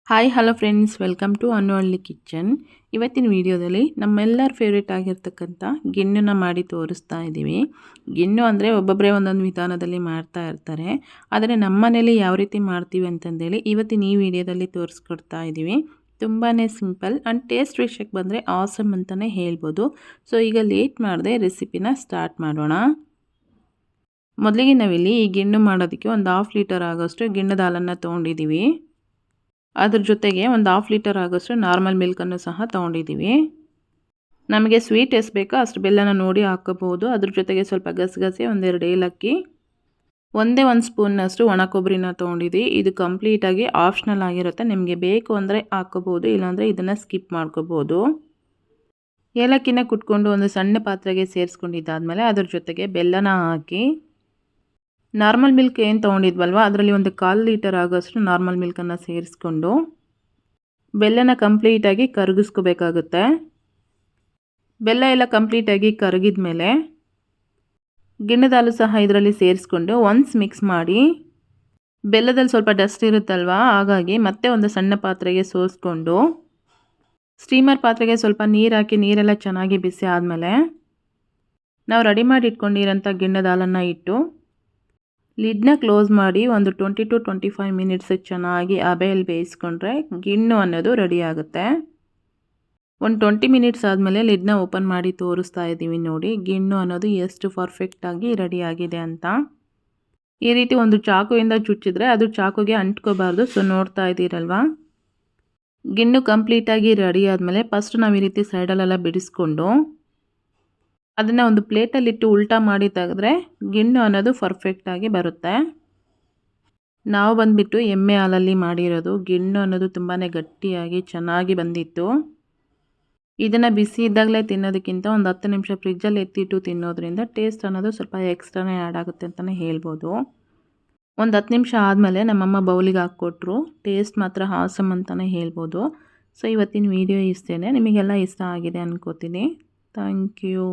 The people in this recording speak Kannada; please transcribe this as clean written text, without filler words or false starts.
Hi hello friends, welcome to Annu kitchen. ಇವತ್ತಿನ ವಿಡಿಯೋದಲ್ಲಿ ನಮ್ಮೆಲ್ಲರ ಫೇವ್ರೇಟ್ ಆಗಿರ್ತಕ್ಕಂಥ ಗಿಣ್ಣನ್ನ ಮಾಡಿ ತೋರಿಸ್ತಾ ಇದ್ದೀವಿ. ಗಿಣ್ಣು ಅಂದರೆ ಒಬ್ಬೊಬ್ಬರೇ ಒಂದೊಂದು ವಿಧಾನದಲ್ಲಿ ಮಾಡ್ತಾ ಇರ್ತಾರೆ. ಆದರೆ ನಮ್ಮ ಮನೇಲಿ ಯಾವ ರೀತಿ ಮಾಡ್ತೀವಿ ಅಂತಂದೇಳಿ ಇವತ್ತಿನ ಈ ವಿಡಿಯೋದಲ್ಲಿ ತೋರಿಸ್ಕೊಡ್ತಾ ಇದ್ದೀವಿ. ತುಂಬಾ ಸಿಂಪಲ್ ಆ್ಯಂಡ್ ಟೇಸ್ಟ್ ವಿಷಯಕ್ಕೆ ಬಂದರೆ ಆಸಮ್ ಅಂತಲೇ ಹೇಳ್ಬೋದು. ಸೊ ಈಗ ಲೇಟ್ ಮಾಡದೆ ರೆಸಿಪಿನ ಸ್ಟಾರ್ಟ್ ಮಾಡೋಣ. ಮೊದಲಿಗೆ ನಾವಿಲ್ಲಿ ಈ ಗಿಣ್ಣು ಮಾಡೋದಕ್ಕೆ ಒಂದು 1/2 ಲೀಟರ್ ಆಗೋಷ್ಟು ಗಿಣ್ಣದ ಹಾಲನ್ನು ತೊಗೊಂಡಿದ್ದೀವಿ. ಅದ್ರ ಜೊತೆಗೆ ಒಂದು 1/2 ಲೀಟರ್ ಆಗೋಷ್ಟು ನಾರ್ಮಲ್ ಮಿಲ್ಕನ್ನು ಸಹ ತೊಗೊಂಡಿದ್ದೀವಿ. ನಮಗೆ ಸ್ವೀಟ್ ಎಷ್ಟು ಬೇಕೋ ಅಷ್ಟು ಬೆಲ್ಲನ ನೋಡಿ ಹಾಕ್ಕೋಬೋದು. ಅದ್ರ ಜೊತೆಗೆ ಸ್ವಲ್ಪ ಗಸಗಸೆ, 1-2 ಏಲಕ್ಕಿ, ಒಂದೇ 1 ಸ್ಪೂನ್ನಷ್ಟು ಒಣ ಕೊಬ್ಬರಿನ ತೊಗೊಂಡಿದ್ದೀವಿ. ಇದು ಕಂಪ್ಲೀಟಾಗಿ ಆಪ್ಷನಲ್ ಆಗಿರುತ್ತೆ. ನಿಮಗೆ ಬೇಕು ಅಂದರೆ ಹಾಕ್ಕೋಬೋದು, ಇಲ್ಲಾಂದರೆ ಇದನ್ನು ಸ್ಕಿಪ್ ಮಾಡ್ಕೋಬೋದು. ಏಲಕ್ಕಿನ ಕುಟ್ಕೊಂಡು ಒಂದು ಸಣ್ಣ ಪಾತ್ರೆಗೆ ಸೇರಿಸ್ಕೊಂಡಿದ್ದಾದಮೇಲೆ ಅದ್ರ ಜೊತೆಗೆ ಬೆಲ್ಲನ ಹಾಕಿ ನಾರ್ಮಲ್ ಮಿಲ್ಕ್ ಏನು ತೊಗೊಂಡಿದ್ವಲ್ವ ಅದರಲ್ಲಿ ಒಂದು 1/4 ಲೀಟರ್ ಆಗೋಷ್ಟು ನಾರ್ಮಲ್ ಮಿಲ್ಕನ್ನು ಸೇರಿಸ್ಕೊಂಡು ಬೆಲ್ಲನ ಕಂಪ್ಲೀಟಾಗಿ ಕರಗಿಸ್ಕೋಬೇಕಾಗುತ್ತೆ. ಬೆಲ್ಲ ಎಲ್ಲ ಕಂಪ್ಲೀಟಾಗಿ ಕರಗಿದ ಮೇಲೆ ಗಿಣ್ಣದ ಹಾಲು ಸಹ ಇದರಲ್ಲಿ ಸೇರಿಸ್ಕೊಂಡು ಒನ್ಸ್ ಮಿಕ್ಸ್ ಮಾಡಿ, ಬೆಲ್ಲದಲ್ಲಿ ಸ್ವಲ್ಪ ಡಸ್ಟ್ ಇರುತ್ತಲ್ವ, ಹಾಗಾಗಿ ಮತ್ತೆ ಒಂದು ಸಣ್ಣ ಪಾತ್ರೆಗೆ ಸೋಸ್ಕೊಂಡು ಸ್ಟೀಮರ್ ಪಾತ್ರೆಗೆ ಸ್ವಲ್ಪ ನೀರು ಹಾಕಿ ನೀರೆಲ್ಲ ಚೆನ್ನಾಗಿ ಬಿಸಿ ಆದಮೇಲೆ ನಾವು ರೆಡಿ ಮಾಡಿ ಇಟ್ಕೊಂಡಿರೋಂಥ ಗಿಣ್ಣದ ಹಾಲನ್ನು ಇಟ್ಟು ಲಿಡ್ನ ಕ್ಲೋಸ್ ಮಾಡಿ ಒಂದು 20 to 25 ಮಿನಿಟ್ಸ್ ಚೆನ್ನಾಗಿ ಹಬೆಯಲ್ಲಿ ಬೇಯಿಸ್ಕೊಂಡ್ರೆ ಗಿಣ್ಣು ಅನ್ನೋದು ರೆಡಿ ಆಗುತ್ತೆ. ಒಂದು 20 ಮಿನಿಟ್ಸ್ ಆದಮೇಲೆ ಲಿಡ್ನ ಓಪನ್ ಮಾಡಿ ತೋರಿಸ್ತಾ ಇದ್ದೀವಿ. ನೋಡಿ ಗಿಣ್ಣು ಅನ್ನೋದು ಎಷ್ಟು ಪರ್ಫೆಕ್ಟಾಗಿ ರೆಡಿ ಆಗಿದೆ ಅಂತ. ಈ ರೀತಿ ಒಂದು ಚಾಕುವಿಂದ ಚುಚ್ಚಿದ್ರೆ ಅದು ಚಾಕುಗೆ ಅಂಟ್ಕೋಬಾರ್ದು. ಸೊ ನೋಡ್ತಾ ಇದ್ದೀರಲ್ವ, ಗಿಣ್ಣು ಕಂಪ್ಲೀಟಾಗಿ ರೆಡಿ ಆದಮೇಲೆ ಫಸ್ಟ್ ನಾವು ಈ ರೀತಿ ಸೈಡಲ್ಲೆಲ್ಲ ಬಿಡಿಸ್ಕೊಂಡು ಅದನ್ನು ಒಂದು ಪ್ಲೇಟಲ್ಲಿಟ್ಟು ಉಲ್ಟಾ ಮಾಡಿ ತೆಗೆದ್ರೆ ಗಿಣ್ಣು ಅನ್ನೋದು ಪರ್ಫೆಕ್ಟಾಗಿ ಬರುತ್ತೆ. ನಾವು ಬಂದುಬಿಟ್ಟು ಎಮ್ಮೆ ಹಾಲಲ್ಲಿ ಮಾಡಿರೋದು. ಗಿಣ್ಣು ಅನ್ನೋದು ತುಂಬಾ ಗಟ್ಟಿಯಾಗಿ ಚೆನ್ನಾಗಿ ಬಂದಿತ್ತು. ಇದನ್ನು ಬಿಸಿ ಇದ್ದಾಗಲೇ ತಿನ್ನೋದಕ್ಕಿಂತ ಒಂದು 10 ನಿಮಿಷ ಫ್ರಿಜ್ಜಲ್ಲಿ ಎತ್ತಿಟ್ಟು ತಿನ್ನೋದ್ರಿಂದ ಟೇಸ್ಟ್ ಅನ್ನೋದು ಸ್ವಲ್ಪ ಎಕ್ಸ್ಟ್ರಾನೇ ಆ್ಯಡ್ ಆಗುತ್ತೆ ಅಂತಲೇ ಹೇಳ್ಬೋದು. ಒಂದು 10 ನಿಮಿಷ ಆದಮೇಲೆ ನಮ್ಮಮ್ಮ ಬೌಲಿಗೆ ಹಾಕ್ಕೊಟ್ರು. ಟೇಸ್ಟ್ ಮಾತ್ರ ಆಸಮ್ ಅಂತಲೇ ಹೇಳ್ಬೋದು. ಸೊ ಇವತ್ತಿನ ವಿಡಿಯೋ ಇಷ್ಟೇ. ನಿಮಗೆಲ್ಲ ಇಷ್ಟ ಆಗಿದೆ ಅನ್ಕೋತೀನಿ. Thank you.